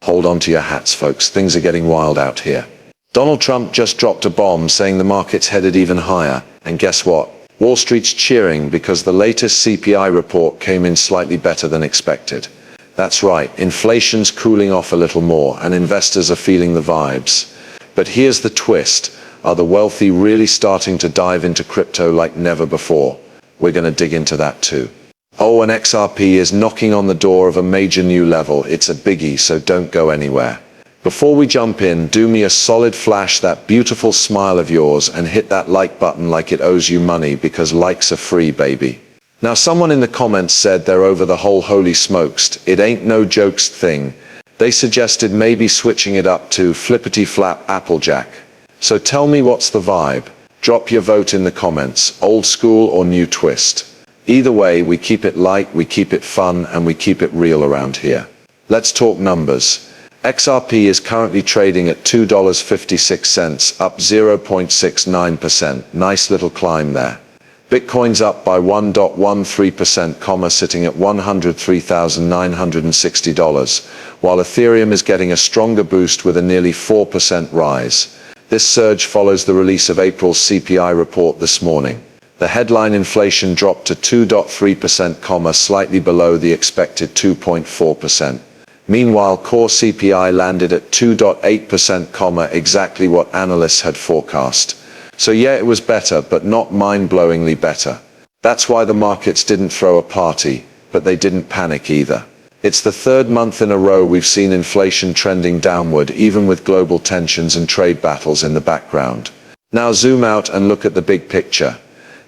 Hold on to your hats, folks. Things are getting wild out here. Donald Trump just dropped a bomb saying the market's headed even higher. And guess what? Wall Street's cheering because the latest CPI report came in slightly better than expected. That's right, inflation's cooling off a little more and investors are feeling the vibes. But here's the twist. Are the wealthy really starting to dive into crypto like never before? We're going to dig into that too. Oh, and XRP is knocking on the door of a major new level. It's a biggie, so don't go anywhere. Before we jump in, do me a solid, flash that beautiful smile of yours and hit that like button like it owes you money, because likes are free, baby. Now, someone in the comments said they're over the whole holy smokes, it ain't no jokes thing. They suggested maybe switching it up to flippity flap Applejack. So tell me, what's the vibe? Drop your vote in the comments, old school or new twist. Either way, we keep it light, we keep it fun, and we keep it real around here. Let's talk numbers. XRP is currently trading at $2.56, up 0.69%. Nice little climb there. Bitcoin's up by 1.13%, sitting at $103,960, while Ethereum is getting a stronger boost with a nearly 4% rise. This surge follows the release of April's CPI report this morning. The headline inflation dropped to 2.3%, slightly below the expected 2.4%. Meanwhile, core CPI landed at 2.8%, exactly what analysts had forecast. So yeah, it was better, but not mind-blowingly better. That's why the markets didn't throw a party, but they didn't panic either. It's the third month in a row we've seen inflation trending downward, even with global tensions and trade battles in the background. Now zoom out and look at the big picture.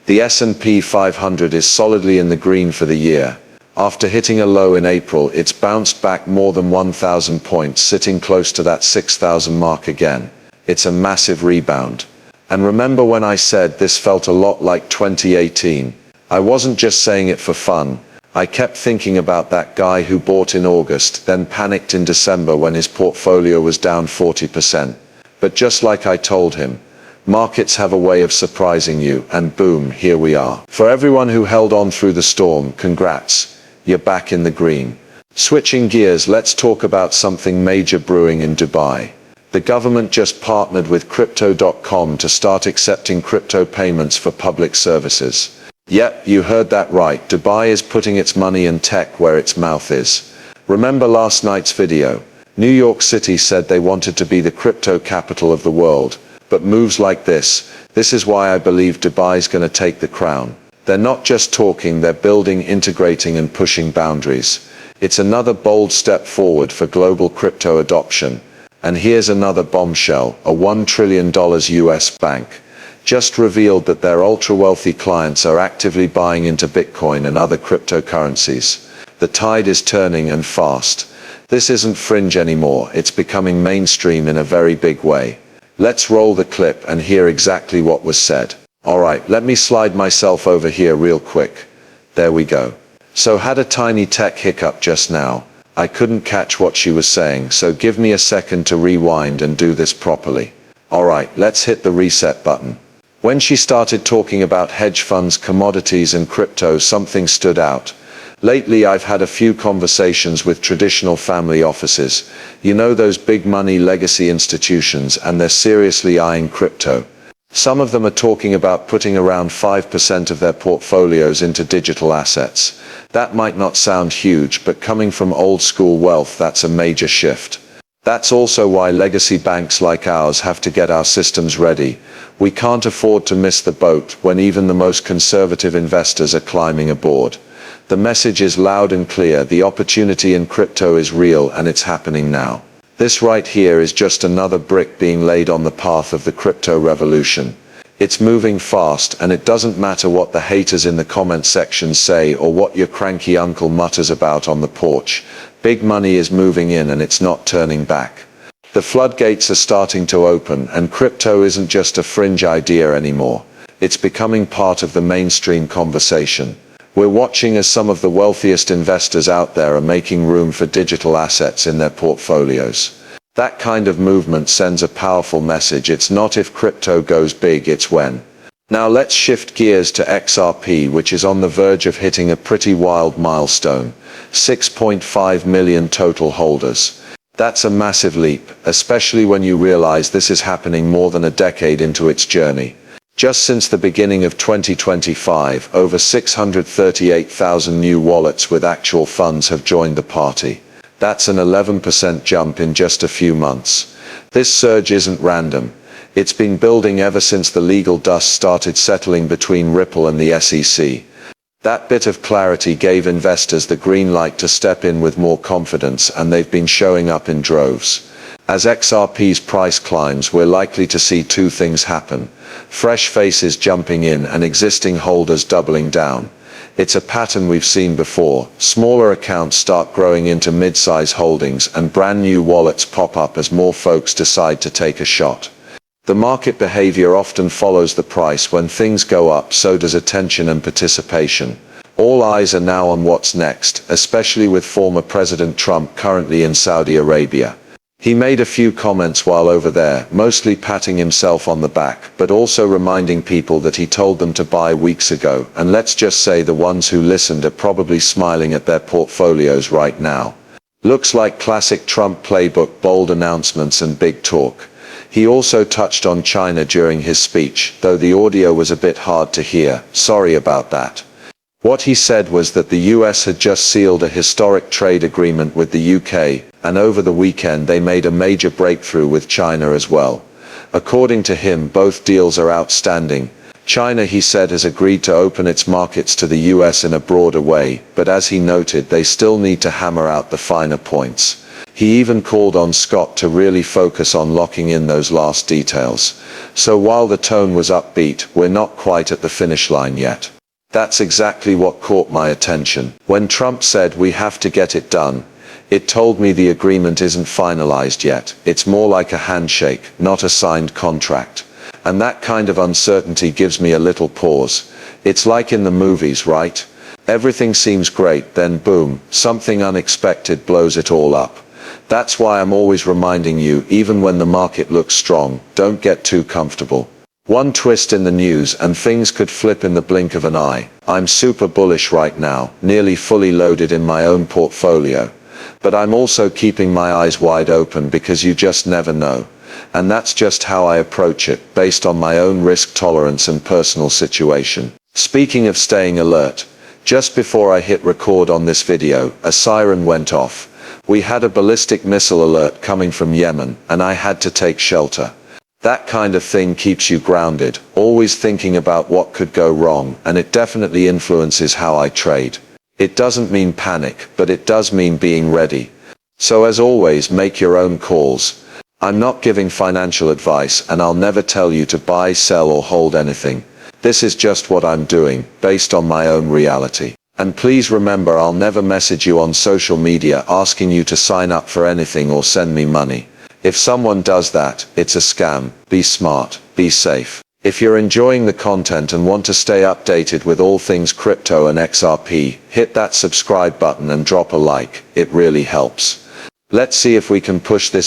The S&P 500 is solidly in the green for the year. After hitting a low in April, it's bounced back more than 1,000 points, sitting close to that 6,000 mark again. It's a massive rebound. And remember when I said this felt a lot like 2018? I wasn't just saying it for fun. I kept thinking about that guy who bought in August, then panicked in December when his portfolio was down 40%. But just like I told him, markets have a way of surprising you, and boom, here we are. For everyone who held on through the storm, congrats. You're back in the green. Switching gears, let's talk about something major brewing in Dubai. The government just partnered with crypto.com to start accepting crypto payments for public services. Yep, you heard that right. Dubai is putting its money and tech where its mouth is. Remember last night's video? New York City said they wanted to be the crypto capital of the world. But moves like this is why I believe Dubai's gonna take the crown. They're not just talking, they're building, integrating and pushing boundaries. It's another bold step forward for global crypto adoption. And here's another bombshell. A $1 trillion US bank just revealed that their ultra-wealthy clients are actively buying into Bitcoin and other cryptocurrencies. The tide is turning, and fast. This isn't fringe anymore, it's becoming mainstream in a very big way. Let's roll the clip and hear exactly what was said. Alright, let me slide myself over here real quick. There we go. So had a tiny tech hiccup just now. I couldn't catch what she was saying, so give me a second to rewind and do this properly. Alright, let's hit the reset button. When she started talking about hedge funds, commodities and crypto, something stood out. Lately I've had a few conversations with traditional family offices. You know, those big money legacy institutions, and they're seriously eyeing crypto. Some of them are talking about putting around 5% of their portfolios into digital assets. That might not sound huge, but coming from old school wealth, that's a major shift. That's also why legacy banks like ours have to get our systems ready. We can't afford to miss the boat when even the most conservative investors are climbing aboard. The message is loud and clear. The opportunity in crypto is real, and it's happening now. This right here is just another brick being laid on the path of the crypto revolution. It's moving fast, and it doesn't matter what the haters in the comment section say or what your cranky uncle mutters about on the porch. Big money is moving in, and it's not turning back. The floodgates are starting to open, and crypto isn't just a fringe idea anymore. It's becoming part of the mainstream conversation. We're watching as some of the wealthiest investors out there are making room for digital assets in their portfolios. That kind of movement sends a powerful message. It's not if crypto goes big, it's when. Now let's shift gears to XRP, which is on the verge of hitting a pretty wild milestone. 6.5 million total holders. That's a massive leap, especially when you realize this is happening more than a decade into its journey. Just since the beginning of 2025, over 638,000 new wallets with actual funds have joined the party. That's an 11% jump in just a few months. This surge isn't random. It's been building ever since the legal dust started settling between Ripple and the SEC. That bit of clarity gave investors the green light to step in with more confidence, and they've been showing up in droves. As XRP's price climbs, we're likely to see two things happen: fresh faces jumping in and existing holders doubling down. It's a pattern we've seen before. Smaller accounts start growing into mid-size holdings, and brand new wallets pop up as more folks decide to take a shot. The market behavior often follows the price. When things go up, so does attention and participation. All eyes are now on what's next, especially with former President Trump currently in Saudi Arabia. He made a few comments while over there, mostly patting himself on the back, but also reminding people that he told them to buy weeks ago, and let's just say the ones who listened are probably smiling at their portfolios right now. Looks like classic Trump playbook: bold announcements and big talk. He also touched on China during his speech, though the audio was a bit hard to hear. Sorry about that. What he said was that the US had just sealed a historic trade agreement with the UK, and over the weekend they made a major breakthrough with China as well. According to him, both deals are outstanding. China, he said, has agreed to open its markets to the US in a broader way, but as he noted, they still need to hammer out the finer points. He even called on Scott to really focus on locking in those last details. So while the tone was upbeat, we're not quite at the finish line yet. That's exactly what caught my attention. When Trump said we have to get it done, it told me the agreement isn't finalized yet. It's more like a handshake, not a signed contract. And that kind of uncertainty gives me a little pause. It's like in the movies, right? Everything seems great, then boom, something unexpected blows it all up. That's why I'm always reminding you, even when the market looks strong, don't get too comfortable. One twist in the news and things could flip in the blink of an eye. I'm super bullish right now, nearly fully loaded in my own portfolio. But I'm also keeping my eyes wide open because you just never know. And that's just how I approach it, based on my own risk tolerance and personal situation. Speaking of staying alert, just before I hit record on this video, a siren went off. We had a ballistic missile alert coming from Yemen, and I had to take shelter. That kind of thing keeps you grounded, always thinking about what could go wrong, and it definitely influences how I trade. It doesn't mean panic, but it does mean being ready. So as always, make your own calls. I'm not giving financial advice, and I'll never tell you to buy, sell, or hold anything. This is just what I'm doing, based on my own reality. And please remember, I'll never message you on social media asking you to sign up for anything or send me money. If someone does that, it's a scam. Be smart, be safe. If you're enjoying the content and want to stay updated with all things crypto and XRP, hit that subscribe button and drop a like. It really helps. Let's see if we can push this